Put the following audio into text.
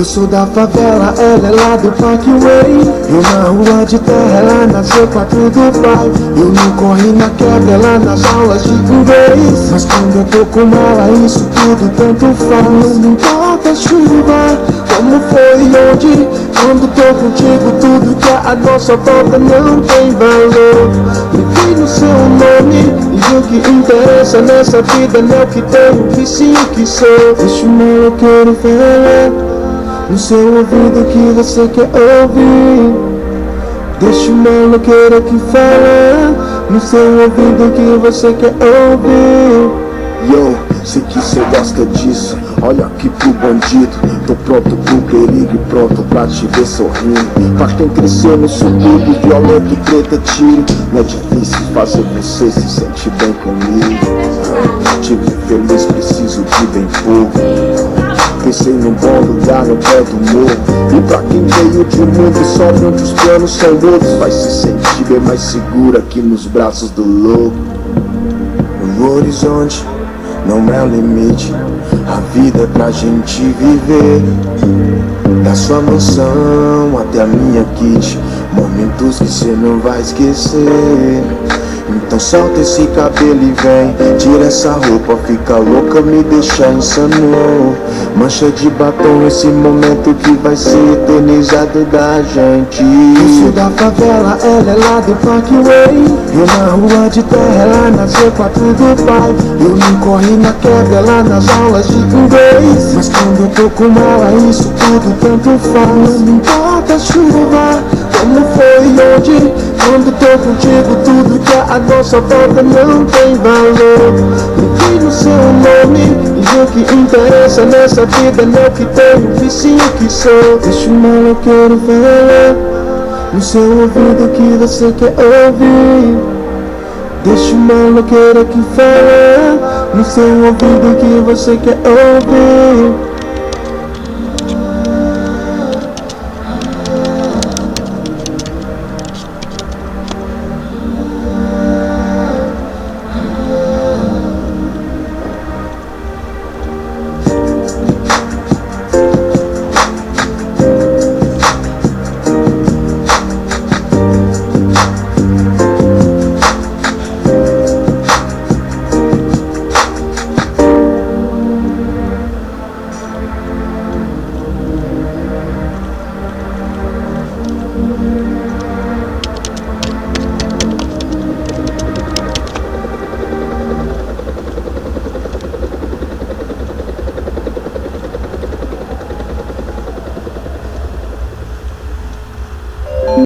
Eu sou da favela, ela é lá do Parkway. Eu na rua de terra, ela nasceu com a do pai. Eu não corri na quebra, ela nas aulas de inglês. Mas quando eu tô com ela, isso tudo tanto faz. Não importa a chuva, como foi e onde. Quando tô contigo, tudo que é a nossa volta não tem valor. Vivi no seu nome, e o que interessa nessa vida não é o que tenho, que sim o que sou. Deixa o maloqueiro falar no seu ouvido que você quer ouvir. Deixa o maloqueiro que fala no seu ouvido que você quer ouvir. Yo, sei que cê gosta disso, olha aqui pro bandido. Tô pronto pro perigo e pronto pra te ver sorrindo. Pra quem cresceu no subúrbio, violento, treta, tiro. Não é difícil fazer você se sentir bem comigo. Te ver feliz, preciso de bem pouco. Pensei num bom lugar no pé do morro. E pra quem veio de um mundo e sofre onde os planos são outros, vai se sentir bem mais seguro aqui nos braços do louco. O horizonte não é o limite, a vida é pra gente viver. Da sua mansão até a minha kit, momentos que cê não vai esquecer. Então solta esse cabelo e vem, tira essa roupa, fica louca, me deixa insano. Mancha de batom, esse momento que vai ser eternizado da gente. Eu sou da favela, ela é lá do Parkway. Eu na rua de terra, ela nasceu com a do pai. Eu não corri na quebra, ela nas aulas de inglês. Mas quando eu tô com ela, isso tudo tanto faz. Não importa a chuva, como foi e onde. Quando tô contigo, tudo que é a nossa volta não tem valor. Vivi no seu nome, e o que interessa nessa vida não é o que tenho, que sim o que sou. Deixa o maloqueiro falar no seu ouvido que você quer ouvir. Deixa o maloqueiro que fala no seu ouvido que você quer ouvir.